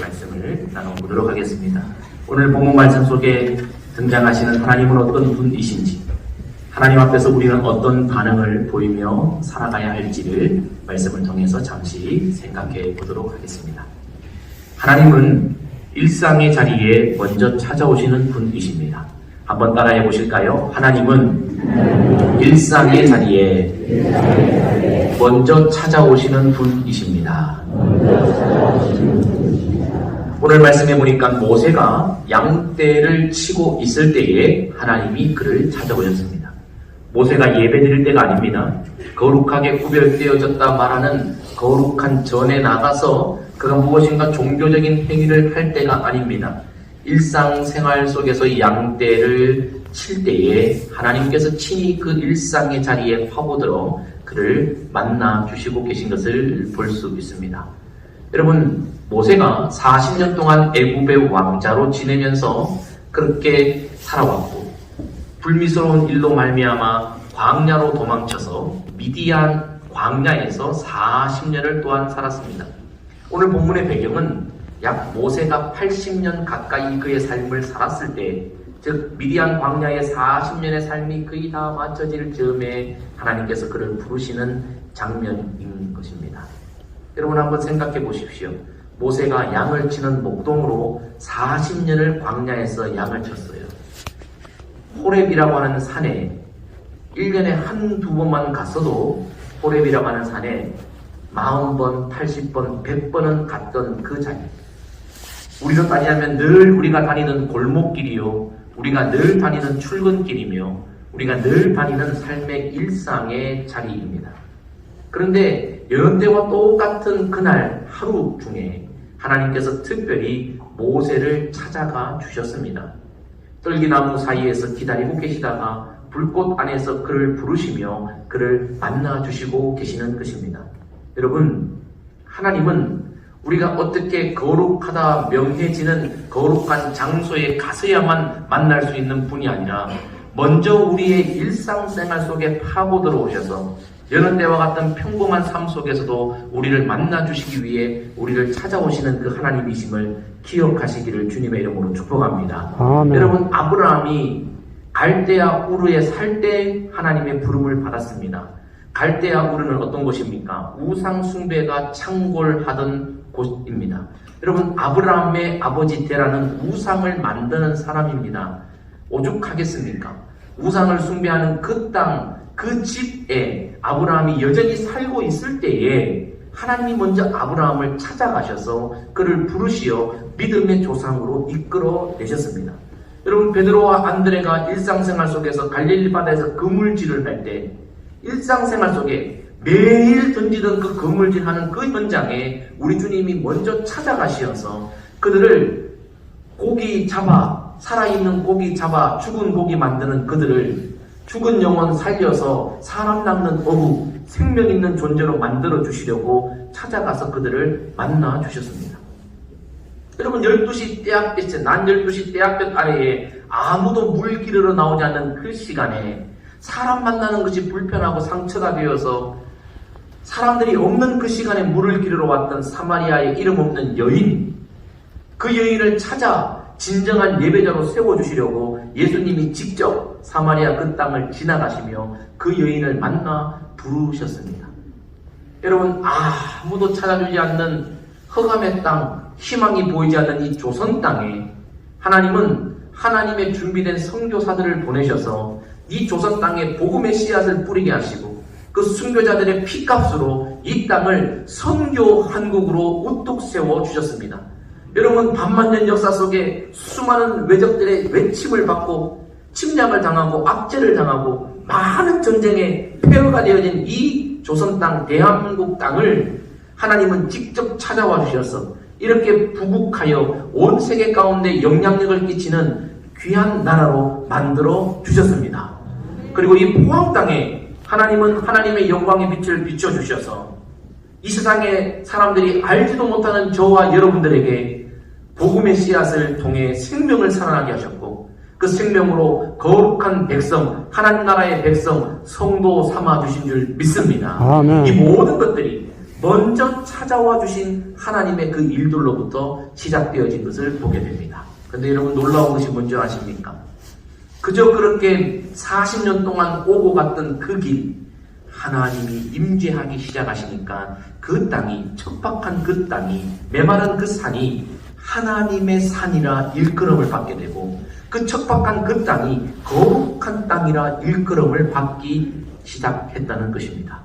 말씀을 나눠보도록 하겠습니다. 오늘 본문 말씀 속에 등장하시는 하나님은 어떤 분이신지, 하나님 앞에서 우리는 어떤 반응을 보이며 살아가야 할지를 말씀을 통해서 잠시 생각해 보도록 하겠습니다. 하나님은 일상의 자리에 먼저 찾아오시는 분이십니다. 한번 따라해 보실까요? 하나님은 일상의 자리에 먼저 찾아오시는 분이십니다. 오늘 말씀해 보니까 모세가 양떼를 치고 있을 때에 하나님이 그를 찾아오셨습니다. 모세가 예배드릴 때가 아닙니다. 거룩하게 구별되어졌다 말하는 거룩한 전에 나가서 그가 무엇인가 종교적인 행위를 할 때가 아닙니다. 일상생활 속에서 양떼를 칠 때에 하나님께서 친히 그 일상의 자리에 파고들어 그를 만나 주시고 계신 것을 볼 수 있습니다. 여러분, 모세가 40년 동안 애굽의 왕자로 지내면서 그렇게 살아왔고 불미스러운 일로 말미암아 광야로 도망쳐서 미디안 광야에서 40년을 또한 살았습니다. 오늘 본문의 배경은 약 모세가 80년 가까이 그의 삶을 살았을 때, 즉 미디안 광야의 40년의 삶이 거의 다 마쳐질 즈음에 하나님께서 그를 부르시는 장면인 것입니다. 여러분 한번 생각해 보십시오. 모세가 양을 치는 목동으로 40년을 광야에서 양을 쳤어요. 호렙이라고 하는 산에 1년에 한두 번만 갔어도 호렙이라고 하는 산에 40번, 80번, 100번은 갔던 그 자리. 우리로 따지자면 늘 우리가 다니는 골목길이요, 우리가 늘 다니는 출근길이며 우리가 늘 다니는 삶의 일상의 자리입니다. 그런데 여태와 똑같은 그날 하루 중에 하나님께서 특별히 모세를 찾아가 주셨습니다. 떨기나무 사이에서 기다리고 계시다가 불꽃 안에서 그를 부르시며 그를 만나 주시고 계시는 것입니다. 여러분, 하나님은 우리가 어떻게 거룩하다 명해지는 거룩한 장소에 가서야만 만날 수 있는 분이 아니라 먼저 우리의 일상생활 속에 파고 들어오셔서 여느 때와 같은 평범한 삶 속에서도 우리를 만나 주시기 위해 우리를 찾아오시는 그 하나님이심을 기억하시기를 주님의 이름으로 축복합니다. 아멘. 여러분, 아브라함이 갈대아 우르에 살 때 하나님의 부름을 받았습니다. 갈대아 우르는 어떤 곳입니까? 우상 숭배가 창궐하던 곳입니다. 여러분, 아브라함의 아버지 데라는 우상을 만드는 사람입니다. 오죽하겠습니까? 우상을 숭배하는 그 땅, 그 집에 아브라함이 여전히 살고 있을 때에 하나님이 먼저 아브라함을 찾아가셔서 그를 부르시어 믿음의 조상으로 이끌어내셨습니다. 여러분, 베드로와 안드레가 일상생활 속에서 갈릴리 바다에서 그물질을 할 때 일상생활 속에 매일 던지던 그 그물질하는 그 현장에 우리 주님이 먼저 찾아가시어서 그들을 고기 잡아, 살아있는 고기 잡아 죽은 고기 만드는 그들을 죽은 영혼 살려서 사람 낳는 어부, 생명 있는 존재로 만들어 주시려고 찾아가서 그들을 만나 주셨습니다. 여러분, 12시 떼약볕에, 난 12시 떼약볕 아래에 아무도 물 기르러 나오지 않는 그 시간에 사람 만나는 것이 불편하고 상처가 되어서 사람들이 없는 그 시간에 물을 기르러 왔던 사마리아의 이름 없는 여인, 그 여인을 찾아 진정한 예배자로 세워주시려고 예수님이 직접 사마리아 그 땅을 지나가시며 그 여인을 만나 부르셨습니다. 여러분, 아무도 찾아주지 않는 흑암의 땅, 희망이 보이지 않는 이 조선 땅에 하나님은 하나님의 준비된 선교사들을 보내셔서 이 조선 땅에 복음의 씨앗을 뿌리게 하시고 그 순교자들의 피값으로 이 땅을 선교 한국으로 우뚝 세워주셨습니다. 여러분, 반만년 역사 속에 수많은 외적들의 외침을 받고 침략을 당하고 압제를 당하고 많은 전쟁의 폐허가 되어진 이 조선 땅, 대한민국 땅을 하나님은 직접 찾아와 주셔서 이렇게 부국하여 온 세계 가운데 영향력을 끼치는 귀한 나라로 만들어 주셨습니다. 그리고 이 포항 땅에 하나님은 하나님의 영광의 빛을 비춰주셔서 이 세상의 사람들이 알지도 못하는 저와 여러분들에게 복음의 씨앗을 통해 생명을 살아나게 하셨고 그 생명으로 거룩한 백성, 하나님 나라의 백성, 성도 삼아주신 줄 믿습니다. 아멘. 이 모든 것들이 먼저 찾아와 주신 하나님의 그 일들로부터 시작되어진 것을 보게 됩니다. 근데 여러분 놀라운 것이 뭔지 아십니까? 그저 그렇게 40년 동안 오고 갔던 그 길, 하나님이 임재하기 시작하시니까 그 땅이, 척박한 그 땅이, 메마른 그 산이 하나님의 산이라 일컬음을 받게 되고, 그 척박한 그 땅이 거룩한 땅이라 일컬음을 받기 시작했다는 것입니다.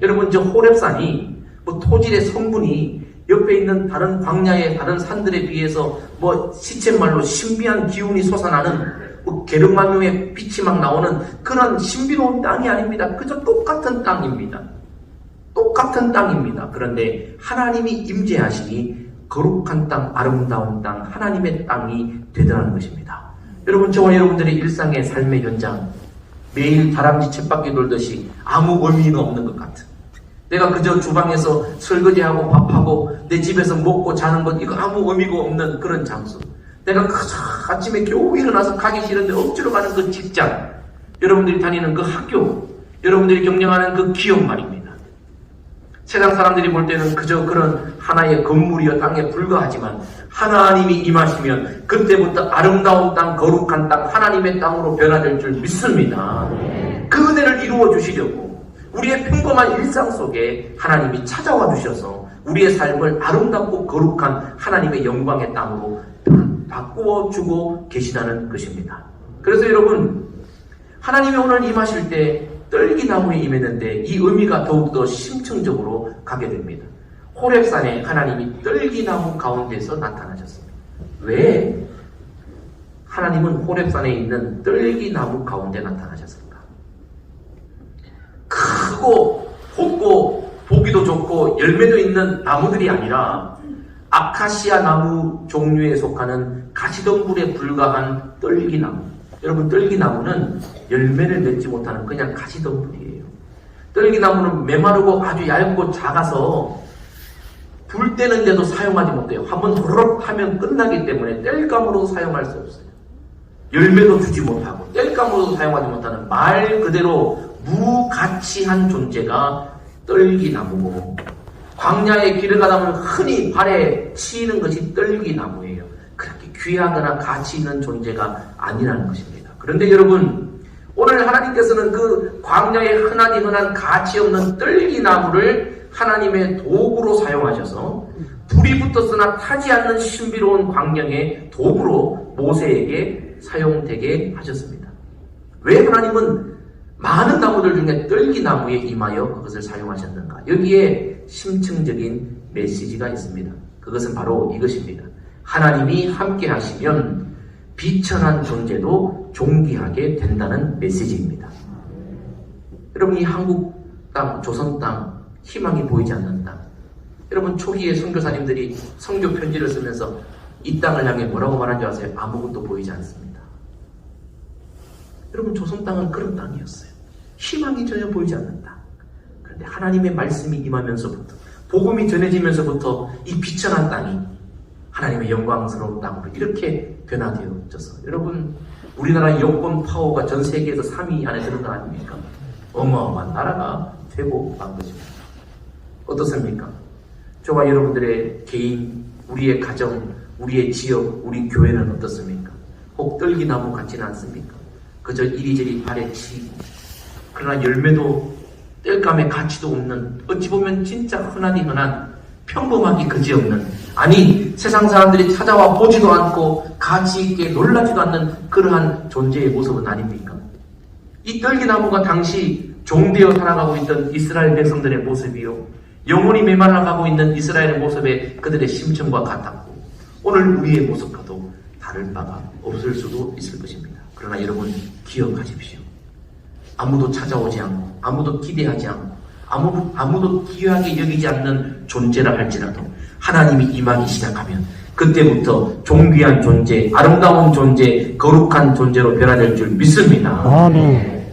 여러분, 저 호렙산이 토질의 성분이 옆에 있는 다른 광야의 다른 산들에 비해서 시쳇말로 신비한 기운이 솟아나는 게르마늄의 빛이 막 나오는 그런 신비로운 땅이 아닙니다. 그저 똑같은 땅입니다. 똑같은 땅입니다. 그런데 하나님이 임재하시니 거룩한 땅, 아름다운 땅, 하나님의 땅이 되더라는 것입니다. 여러분, 저와 여러분들의 일상의 삶의 현장, 매일 다람쥐 쳇바퀴 돌듯이 아무 의미가 없는 것 같은, 내가 그저 주방에서 설거지하고 밥하고 내 집에서 먹고 자는 것, 이거 아무 의미가 없는 그런 장소, 내가 그저 아침에 겨우 일어나서 가기 싫은데 억지로 가는 그 직장, 여러분들이 다니는 그 학교, 여러분들이 경영하는 그 기업 말입니다. 세상 사람들이 볼 때는 그저 그런 하나의 건물이여 땅에 불과하지만 하나님이 임하시면 그때부터 아름다운 땅, 거룩한 땅, 하나님의 땅으로 변화될 줄 믿습니다. 그 은혜를 이루어 주시려고 우리의 평범한 일상 속에 하나님이 찾아와 주셔서 우리의 삶을 아름답고 거룩한 하나님의 영광의 땅으로 바꾸어 주고 계시다는 것입니다. 그래서 여러분, 하나님이 오늘 임하실 때 떨기나무에 임했는데 이 의미가 더욱더 심층적으로 가게 됩니다. 호렙산에 하나님이 떨기나무 가운데서 나타나셨습니다. 왜 하나님은 호렙산에 있는 떨기나무 가운데 나타나셨을까? 크고 곱고 보기도 좋고 열매도 있는 나무들이 아니라 아카시아 나무 종류에 속하는 가시덤불에 불과한 떨기나무. 여러분, 떨기나무는 열매를 맺지 못하는 그냥 가시덤불이에요. 떨기나무는 메마르고 아주 얇고 작아서 불 때는데도 사용하지 못해요. 한번 도로록 하면 끝나기 때문에 땔감으로도 사용할 수 없어요. 열매도 주지 못하고 땔감으로도 사용하지 못하는 말 그대로 무가치한 존재가 떨기나무고, 광야의 길을 가다 보면 흔히 발에 치이는 것이 떨기나무예요. 그렇게 귀하거나 가치 있는 존재가 아니라는 것입니다. 그런데 여러분, 오늘 하나님께서는 그 광야에 흔하디 흔한 가치 없는 떨기나무를 하나님의 도구로 사용하셔서 불이 붙었으나 타지 않는 신비로운 광명의 도구로 모세에게 사용되게 하셨습니다. 왜 하나님은 많은 나무들 중에 떨기나무에 임하여 그것을 사용하셨는가? 여기에 심층적인 메시지가 있습니다. 그것은 바로 이것입니다. 하나님이 함께 하시면 비천한 존재도 존귀하게 된다는 메시지입니다. 여러분, 이 한국 땅, 조선 땅, 희망이 보이지 않는 땅. 여러분, 초기에 선교사님들이 선교 편지를 쓰면서 이 땅을 향해 뭐라고 말한 줄 아세요? 아무것도 보이지 않습니다. 여러분, 조선 땅은 그런 땅이었어요. 희망이 전혀 보이지 않는 땅. 그런데 하나님의 말씀이 임하면서부터, 복음이 전해지면서부터 이 비천한 땅이 하나님의 영광스러운 땅으로 이렇게 변화되어져서, 여러분, 우리나라 여권 파워가 전 세계에서 3위 안에 드는 거 아닙니까? 어마어마한 나라가 되고 만 것입니다. 어떻습니까? 저와 여러분들의 개인, 우리의 가정, 우리의 지역, 우리 교회는 어떻습니까? 혹 떨기나무 같지는 않습니까? 그저 이리저리 발에 치이고, 그러나 열매도 땔감의 가치도 없는, 어찌 보면 진짜 흔하디 흔한, 평범하기 그지없는, 아니 세상 사람들이 찾아와 보지도 않고 가치 있게 놀라지도 않는 그러한 존재의 모습은 아닙니까? 이 떨기나무가 당시 종되어 살아가고 있던 이스라엘 백성들의 모습이요, 영혼이 메말라가고 있는 이스라엘의 모습에 그들의 심정과 같았고, 오늘 우리의 모습과도 다를 바가 없을 수도 있을 것입니다. 그러나 여러분, 기억하십시오. 아무도 찾아오지 않고, 아무도 기대하지 않고, 아무도 귀하게 여기지 않는 존재라 할지라도 하나님이 임하기 시작하면 그때부터 존귀한 존재, 아름다운 존재, 거룩한 존재로 변화될 줄 믿습니다. 아멘.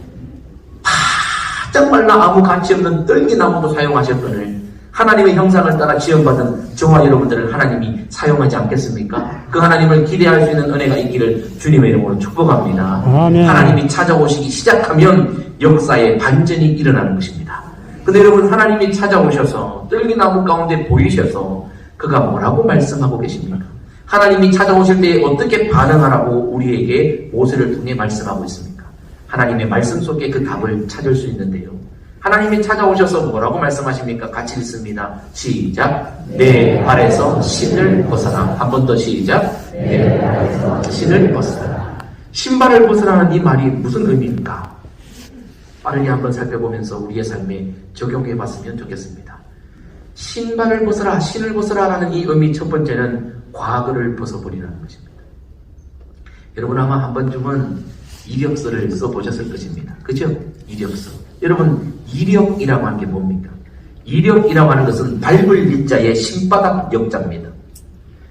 바짝 말라 아무 가치 없는 떨기나무도 사용하셨거늘 하나님의 형상을 따라 지원받은 저와 여러분들을 하나님이 사용하지 않겠습니까? 그 하나님을 기대할 수 있는 은혜가 있기를 주님의 이름으로 축복합니다. 아멘. 하나님이 찾아오시기 시작하면 역사에 반전이 일어나는 것입니다. 근데 여러분, 하나님이 찾아오셔서 떨기나무 가운데 보이셔서 그가 뭐라고 말씀하고 계십니까? 하나님이 찾아오실 때 어떻게 반응하라고 우리에게 모세를 통해 말씀하고 있습니까? 하나님의 말씀 속에 그 답을 찾을 수 있는데요. 하나님이 찾아오셔서 뭐라고 말씀하십니까? 같이 읽습니다. 시작. 내 발에서 신을 벗어라. 한 번 더 시작. 내 발에서 신을 벗어라. 신발을 벗어라는 이 말이 무슨 의미입니까? 빠르게 한번 살펴보면서 우리의 삶에 적용해 봤으면 좋겠습니다. 신발을 벗어라, 신을 벗어라라는 이 의미 첫 번째는 과거를 벗어버리라는 것입니다. 여러분 아마 한 번쯤은 이력서를 써보셨을 것입니다. 그죠? 이력서. 여러분, 이력이라고 하는 게 뭡니까? 이력이라고 하는 것은 밟을 일자의 신바닥 역자입니다.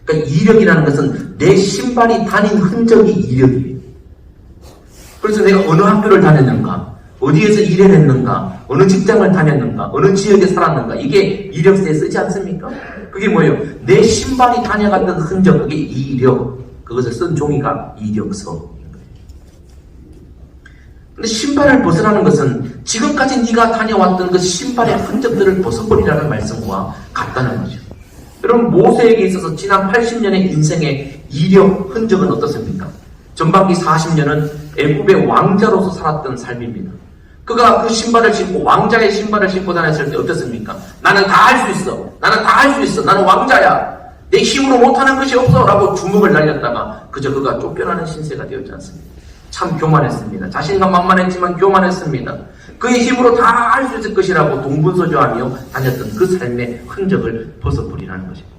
그러니까 이력이라는 것은 내 신발이 다닌 흔적이 이력이에요. 그래서 내가 어느 학교를 다녔는가, 어디에서 일을 했는가, 어느 직장을 다녔는가, 어느 지역에 살았는가, 이게 이력서에 쓰지 않습니까? 그게 뭐예요? 내 신발이 다녀갔던 흔적, 그게 이력. 그것을 쓴 종이가 이력서. 근데 신발을 벗으라는 것은 지금까지 네가 다녀왔던 그 신발의 흔적들을 벗어버리라는 말씀과 같다는 거죠. 여러분, 모세에게 있어서 지난 80년의 인생의 이력, 흔적은 어떻습니까? 전반기 40년은 애굽의 왕자로서 살았던 삶입니다. 그가 그 신발을 신고, 왕자의 신발을 신고 다녔을 때 어떻습니까? 나는 다 할 수 있어. 나는 다 할 수 있어. 나는 왕자야. 내 힘으로 못하는 것이 없어. 라고 주먹을 날렸다가 그저 그가 쫓겨나는 신세가 되었지 않습니까? 참 교만했습니다. 자신감 만만했지만 교만했습니다. 그의 힘으로 다 할 수 있을 것이라고 동분서주하며 다녔던 그 삶의 흔적을 벗어버리라는 것입니다.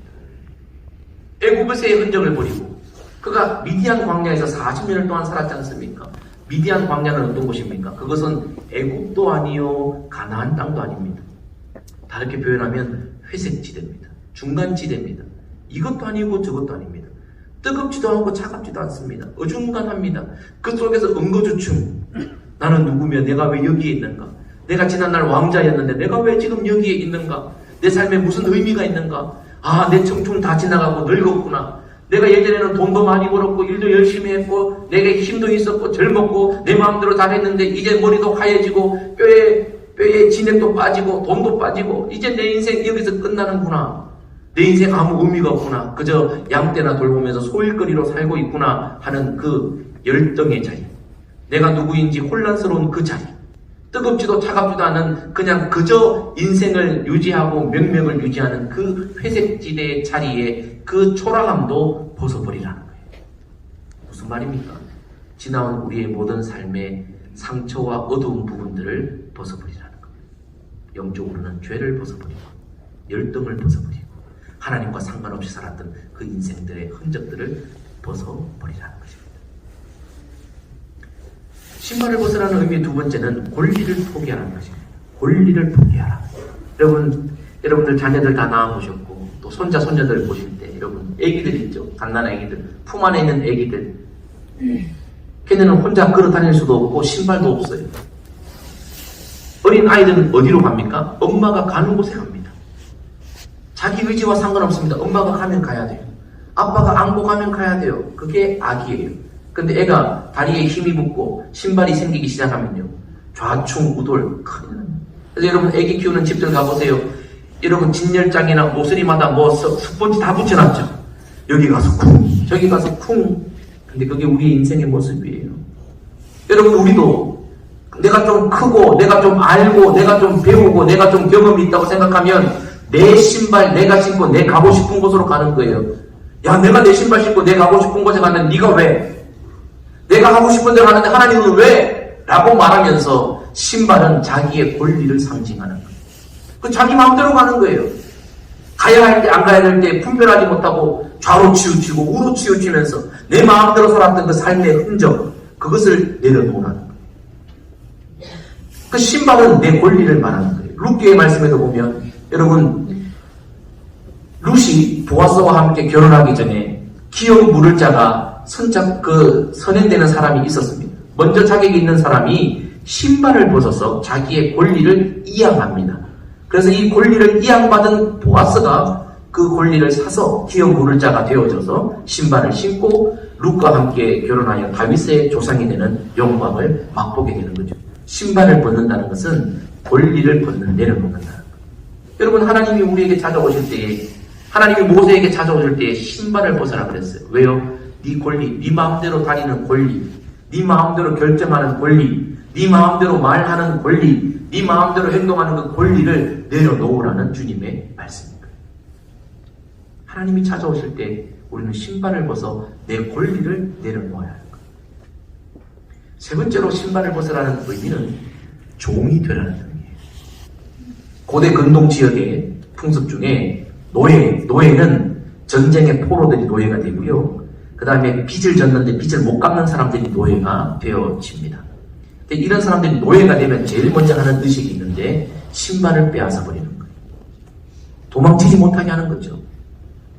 애굽에서의 흔적을 버리고 그가 미디안 광야에서 40년을 동안 살았지 않습니까? 미디안 광야는 어떤 곳입니까? 그것은 애굽도 아니요 가나안 땅도 아닙니다. 다르게 표현하면 회색지대입니다. 중간지대입니다. 이것도 아니고 저것도 아닙니다. 뜨겁지도 않고 차갑지도 않습니다. 어중간합니다. 그 속에서 응거주춤. 나는 누구며 내가 왜 여기에 있는가? 내가 지난날 왕자였는데 내가 왜 지금 여기에 있는가? 내 삶에 무슨 의미가 있는가? 아, 내 청춘 다 지나가고 늙었구나. 내가 예전에는 돈도 많이 벌었고 일도 열심히 했고 내게 힘도 있었고 젊었고 내 마음대로 잘했는데 이제 머리도 하얘지고 뼈에 진액도 빠지고 돈도 빠지고 이제 내 인생 여기서 끝나는구나. 내 인생 아무 의미가 없구나. 그저 양떼나 돌보면서 소일거리로 살고 있구나 하는 그 열등의 자리. 내가 누구인지 혼란스러운 그 자리. 뜨겁지도 차갑지도 않은 그냥 그저 인생을 유지하고 명명을 유지하는 그 회색지대의 자리에 그 초라함도 벗어버리라는 거예요. 무슨 말입니까? 지나온 우리의 모든 삶의 상처와 어두운 부분들을 벗어버리라는 거예요. 영적으로는 죄를 벗어버리고 열등을 벗어버리고 하나님과 상관없이 살았던 그 인생들의 흔적들을 벗어버리라는 것입니다. 신발을 벗으라는 의미의 두 번째는 권리를 포기하라는 것입니다. 권리를 포기하라. 여러분들 자녀들 다 낳아보셨고 또 손자 손녀들 보실 때 여러분 애기들 있죠. 갓난 애기들, 품 안에 있는 애기들, 걔네는 혼자 걸어 다닐 수도 없고 신발도 없어요. 어린 아이들은 어디로 갑니까? 엄마가 가는 곳에 갑니다. 자기 의지와 상관없습니다. 엄마가 가면 가야 돼요. 아빠가 안고 가면 가야 돼요. 그게 악이에요. 근데 애가 다리에 힘이 붙고 신발이 생기기 시작하면요, 좌충우돌 큰일 납니다. 그래서 여러분 애기 키우는 집들 가보세요. 여러분 진열장이나 모서리마다 뭐 스펀지 다 붙여놨죠. 여기 가서 쿵, 저기 가서 쿵. 근데 그게 우리의 인생의 모습이에요. 여러분 우리도 내가 좀 크고 내가 좀 알고 내가 좀 배우고 내가 좀 경험이 있다고 생각하면 내 신발 내가 신고 내 가고 싶은 곳으로 가는 거예요. 야, 내가 내 신발 신고 내 가고 싶은 곳에 가면 네가 왜? 내가 하고 싶은 데로 가는데 하나님은 왜? 라고 말하면서 신발은 자기의 권리를 상징하는 거예요. 그 자기 마음대로 가는 거예요. 가야 할 때 안 가야 될 때 분별하지 못하고 좌로 치우치고 우로 치우치면서 내 마음대로 살았던 그 삶의 흔적, 그것을 내려놓으라는 거예요. 그 신발은 내 권리를 말하는 거예요. 룻기의 말씀에도 보면 여러분 룻이 보아스와 함께 결혼하기 전에 기업 물을 자가 선행되는 사람이 있었습니다. 먼저 자격이 있는 사람이 신발을 벗어서 자기의 권리를 이양합니다. 그래서 이 권리를 이양받은 보아스가 그 권리를 사서 기업 물을 자가 되어져서 신발을 신고 룻과 함께 결혼하여 다윗의 조상이 되는 영광을 맛보게 되는 거죠. 신발을 벗는다는 것은 권리를 내려놓는다. 여러분, 하나님이 우리에게 찾아오실 때에, 하나님이 모세에게 찾아오실 때에 신발을 벗으라 그랬어요. 왜요? 네 권리, 네 마음대로 다니는 권리, 네 마음대로 결정하는 권리, 네 마음대로 말하는 권리, 네 마음대로 행동하는 그 권리를 내려놓으라는 주님의 말씀입니다. 하나님이 찾아오실 때 우리는 신발을 벗어 내 권리를 내려놓아야 하는 거예요. 세 번째로 신발을 벗으라는 의미는 종이 되라는 의미예요. 고대 근동 지역의 풍습 중에 노예는 전쟁의 포로들이 노예가 되고요. 그 다음에 빚을 졌는데 빚을 못 갚는 사람들이 노예가 되어집니다. 이런 사람들이 노예가 되면 제일 먼저 하는 의식이 있는데 신발을 빼앗아 버리는 거예요. 도망치지 못하게 하는 거죠.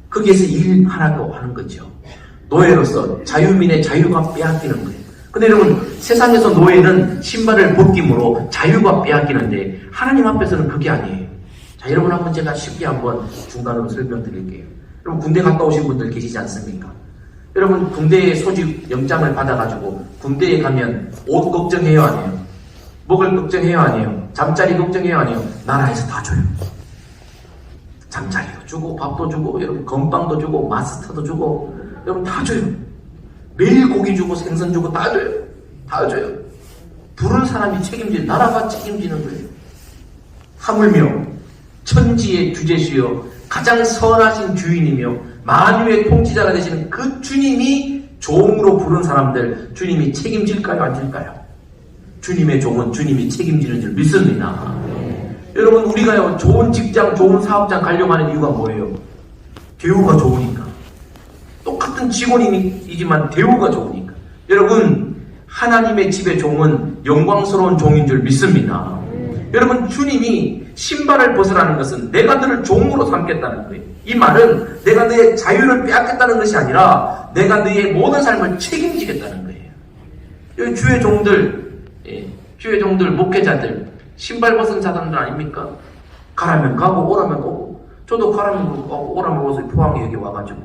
거기에서 일하라고 하는 거죠. 노예로서 자유민의 자유가 빼앗기는 거예요. 근데 여러분, 세상에서 노예는 신발을 벗김으로 자유가 빼앗기는데 하나님 앞에서는 그게 아니에요. 자, 여러분, 한번 제가 쉽게 한번 중간으로 설명드릴게요. 여러분, 군대 갔다 오신 분들 계시지 않습니까? 여러분, 군대에 소집 영장을 받아가지고 군대에 가면 옷 걱정해요, 안 해요? 먹을 걱정해요, 안 해요? 잠자리 걱정해요, 안 해요? 나라에서 다 줘요. 잠자리도 주고 밥도 주고 여러분 건빵도 주고 마스터도 주고 여러분 다 줘요. 매일 고기 주고 생선 주고 다 줘요. 다 줘요. 부른 사람이 나라가 책임지는 거예요. 하물며 천지의 주제시여 가장 선하신 주인이며 만유의 통치자가 되시는 그 주님이 종으로 부른 사람들 주님이 책임질까요, 안 질까요? 주님의 종은 주님이 책임지는 줄 믿습니다. 여러분, 우리가요, 좋은 직장, 좋은 사업장 가려고 하는 이유가 뭐예요? 대우가 좋으니까. 똑같은 직원이지만 대우가 좋으니까. 여러분, 하나님의 집의 종은 영광스러운 종인 줄 믿습니다. 여러분, 주님이 신발을 벗으라는 것은 내가 너를 종으로 삼겠다는 거예요. 이 말은 내가 너의 자유를 빼앗겠다는 것이 아니라 내가 너의 모든 삶을 책임지겠다는 거예요. 여기 주의 종들, 목회자들, 신발 벗은 사람들 아닙니까? 가라면 가고 오라면 오고. 저도 가라면 가고 오라면 오서 포항에 여기 와가지고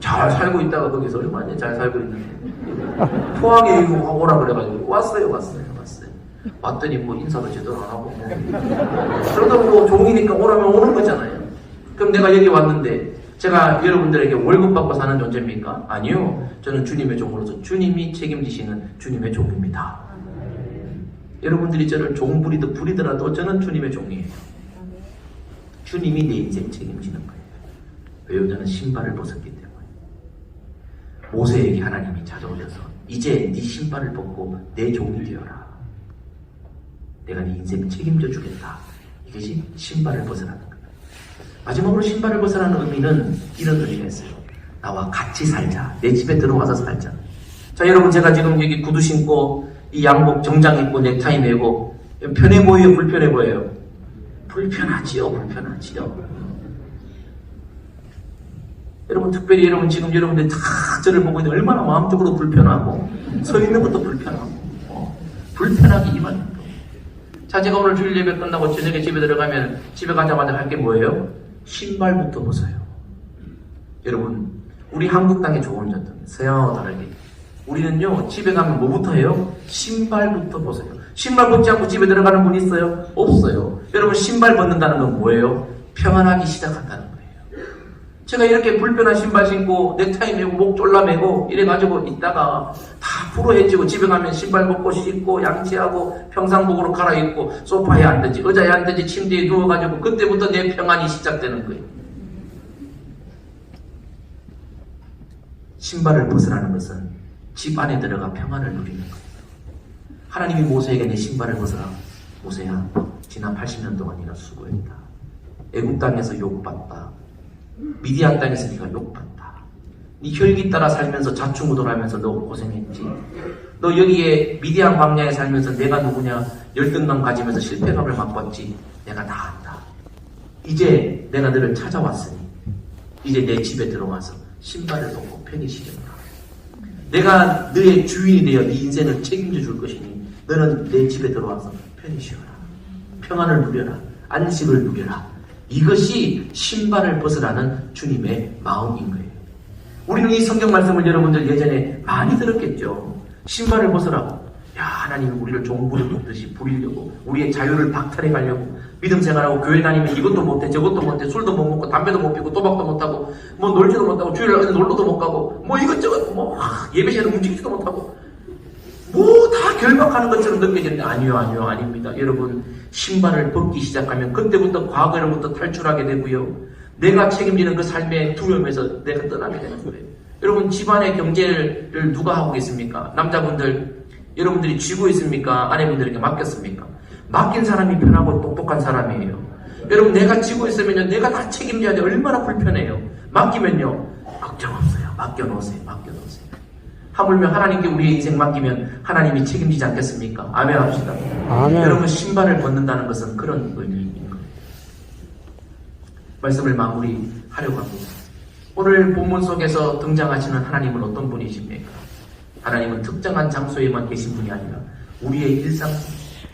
잘 살고 있다가 거기서 얼마나 잘 살고 있는데 포항에 여기 오라 그래가지고 왔어요. 왔더니 뭐 인사도 제대로 안 하고 저도 뭐 종이니까 오라면 오는 거잖아요. 그럼 내가 여기 왔는데 제가 여러분들에게 월급 받고 사는 존재입니까? 아니요. 저는 주님의 종으로서 주님이 책임지시는 주님의 종입니다. 여러분들이 저를 종 부리더라도 저는 주님의 종이에요. 주님이 내 인생 책임지는 거예요. 왜요? 저는 신발을 벗었기 때문에. 모세에게 하나님이 찾아오셔서 이제 네 신발을 벗고 내 종이 되어라. 내가 네 인생 책임져 주겠다. 이것이 신발을 벗으라는 거예요. 마지막으로 신발을 벗으라는 의미는 이런 의미가 있어요. 나와 같이 살자. 내 집에 들어와서 살자. 자, 여러분, 제가 지금 여기 구두 신고 이 양복 정장 입고 넥타이 매고 편해 보여요, 불편해 보여요? 불편하지요. 여러분, 특별히 여러분 지금 여러분들 다 저를 보고 있는데 얼마나 마음적으로 불편하고 서 있는 것도 불편하고 불편하기 이만. 자, 제가 오늘 주일 예배 끝나고 저녁에 집에 들어가면 집에 가자마자 할 게 뭐예요? 신발부터 벗어요. 여러분, 우리 한국 땅의 좋은 전통, 서양하고 다르게 우리는요, 집에 가면 뭐부터 해요? 신발부터 벗어요. 신발 벗지 않고 집에 들어가는 분 있어요? 없어요. 여러분, 신발 벗는다는 건 뭐예요? 평안하기 시작한다는 거예요. 제가 이렇게 불편한 신발 신고 넥타이 매고 목 졸라매고 이래가지고 있다가 다 불어해지고 집에 가면 신발 벗고 씻고 양치하고 평상복으로 갈아입고 소파에 앉든지 의자에 앉든지 침대에 누워가지고 그때부터 내 평안이 시작되는 거예요. 신발을 벗으라는 것은 집 안에 들어가 평안을 누리는 거예요. 하나님이 모세에게 내 신발을 벗어라. 모세야, 지난 80년 동안 네가 수고했다. 애국 땅에서 욕받다. 미디안 땅에서 네가 욕받다. 네 혈기 따라 살면서 자충우돌하면서 너 고생했지. 너 여기에 미디안 광야에 살면서 내가 누구냐 열등감 가지면서 실패감을 맛봤지. 내가 다 안다. 이제 내가 너를 찾아왔으니 이제 내 집에 들어와서 신발을 벗고 편히 쉬겠다. 내가 너의 주인이 되어 네 인생을 책임져 줄 것이니 너는 내 집에 들어와서 편히 쉬어라. 평안을 누려라. 안식을 누려라. 이것이 신발을 벗으라는 주님의 마음인 거예요. 우리는 이 성경 말씀을 여러분들 예전에 많이 들었겠죠. 신발을 벗으라고. 하나님이 우리를 종부를 뽑듯이 부리려고, 우리의 자유를 박탈해 가려고, 믿음 생활하고 교회 다니면 이것도 못해 저것도 못해, 술도 못 먹고 담배도 못 피고 또박도 못하고 뭐 놀지도 못하고 주일날 어디 놀러도 못 가고 뭐 이것저것 뭐 예배 시간에 움직이지도 못하고 뭐 다 결박하는 것처럼 느껴지는데, 아니요 아닙니다. 여러분, 신발을 벗기 시작하면 그때부터 과거로부터 탈출하게 되고요, 내가 책임지는 그 삶의 두려움에서 내가 떠나게 되는 거예요. 여러분, 집안의 경제를 누가 하고 있습니까? 남자분들, 여러분들이 쥐고 있습니까? 아내분들에게 맡겼습니까? 맡긴 사람이 편하고 똑똑한 사람이에요. 여러분, 내가 쥐고 있으면요, 내가 다 책임져야 돼. 얼마나 불편해요. 맡기면요, 걱정 없어요. 맡겨놓으세요. 하물며 하나님께 우리의 인생 맡기면 하나님이 책임지지 않겠습니까? 아멘 합시다. 아멘. 여러분, 신발을 벗는다는 것은 그런 의미인 거예요. 말씀을 마무리하려고 합니다. 오늘 본문 속에서 등장하시는 하나님은 어떤 분이십니까? 하나님은 특정한 장소에만 계신 분이 아니라 우리의 일상,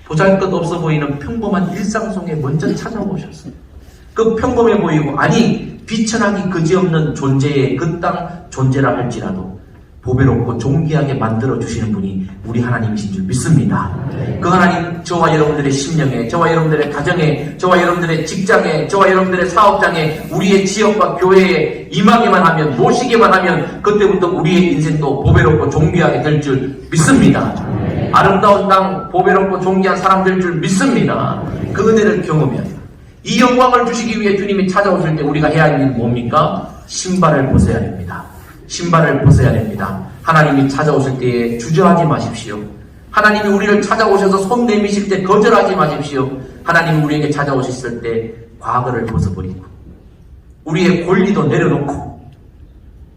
보잘것없어 보이는 평범한 일상 속에 먼저 찾아오셨어요. 그 평범해 보이고, 아니 비천하기 그지없는 존재의 그 땅 존재라 할지라도 보배롭고 존귀하게 만들어주시는 분이 우리 하나님이신 줄 믿습니다. 그 하나님, 저와 여러분들의 심령에, 저와 여러분들의 가정에, 저와 여러분들의 직장에, 저와 여러분들의 사업장에, 우리의 지역과 교회에 임하게만 하면, 모시게만 하면 그때부터 우리의 인생도 보배롭고 존귀하게 될 줄 믿습니다. 아름다운 땅, 보배롭고 존귀한 사람 될 줄 믿습니다. 그 은혜를 경험해야 돼요. 이 영광을 주시기 위해 주님이 찾아오실 때 우리가 해야 할 일은 뭡니까? 신발을 벗어야 됩니다. 신발을 벗어야 됩니다. 하나님이 찾아오실 때에 주저하지 마십시오. 하나님이 우리를 찾아오셔서 손 내미실 때 거절하지 마십시오. 하나님이 우리에게 찾아오셨을 때 과거를 벗어버리고 우리의 권리도 내려놓고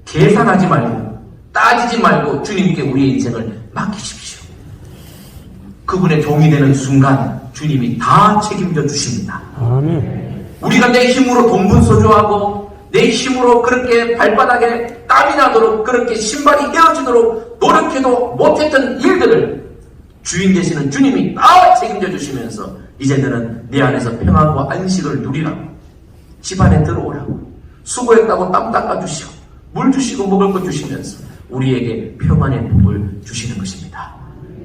계산하지 말고 따지지 말고 주님께 우리의 인생을 맡기십시오. 그분의 종이 되는 순간 주님이 다 책임져 주십니다. 아멘. 우리가 내 힘으로 동분서주하고 내 힘으로 그렇게 발바닥에 땀이 나도록, 그렇게 신발이 헤어지도록 노력해도 못했던 일들을 주인 되시는 주님이 다 책임져 주시면서 이제 너는 내 안에서 평안과 안식을 누리라고, 집안에 들어오라고, 수고했다고 땀 닦아주시고 물 주시고 먹을 것 주시면서 우리에게 평안의 복을 주시는 것입니다.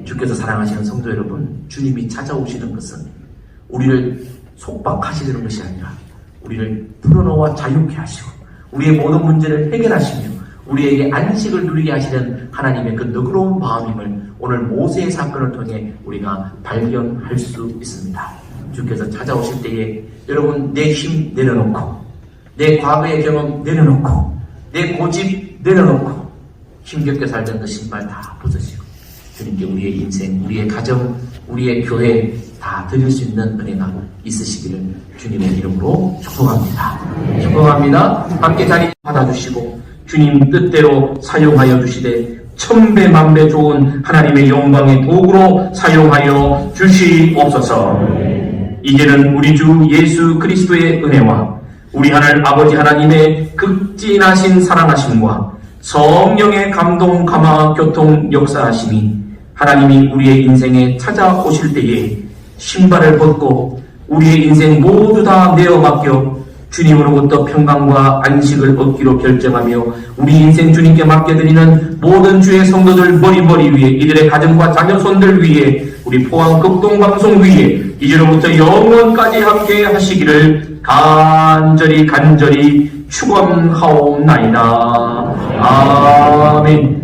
주께서 사랑하시는 성도 여러분, 주님이 찾아오시는 것은 우리를 속박하시려는 것이 아니라 우리를 풀어놓아 자유케 하시고 우리의 모든 문제를 해결하시며 우리에게 안식을 누리게 하시는 하나님의 그 너그러운 마음임을 오늘 모세의 사건을 통해 우리가 발견할 수 있습니다. 주께서 찾아오실 때에 여러분, 내 힘 내려놓고, 내 과거의 경험 내려놓고, 내 고집 내려놓고 힘겹게 살던 그 신발 다 벗으시고 주님께 우리의 인생, 우리의 가정, 우리의 교회 다 드릴 수 있는 은혜가 있으시기를 주님의 이름으로 축복합니다. 축복합니다. 함께 자리 받아주시고 주님 뜻대로 사용하여 주시되 천배 만배 좋은 하나님의 영광의 도구로 사용하여 주시옵소서. 이제는 우리 주 예수 그리스도의 은혜와 우리 하늘 아버지 하나님의 극진하신 사랑하심과 성령의 감동 감화 교통 역사하심이 하나님이 우리의 인생에 찾아오실 때에 신발을 벗고 우리의 인생 모두 다 내어 맡겨 주님으로부터 평강과 안식을 얻기로 결정하며 우리 인생 주님께 맡겨드리는 모든 주의 성도들 머리 위에, 이들의 가정과 자녀손들 위에, 우리 포항 극동방송 위에 이제로부터 영원까지 함께 하시기를 간절히 축원하옵나이다. 아멘.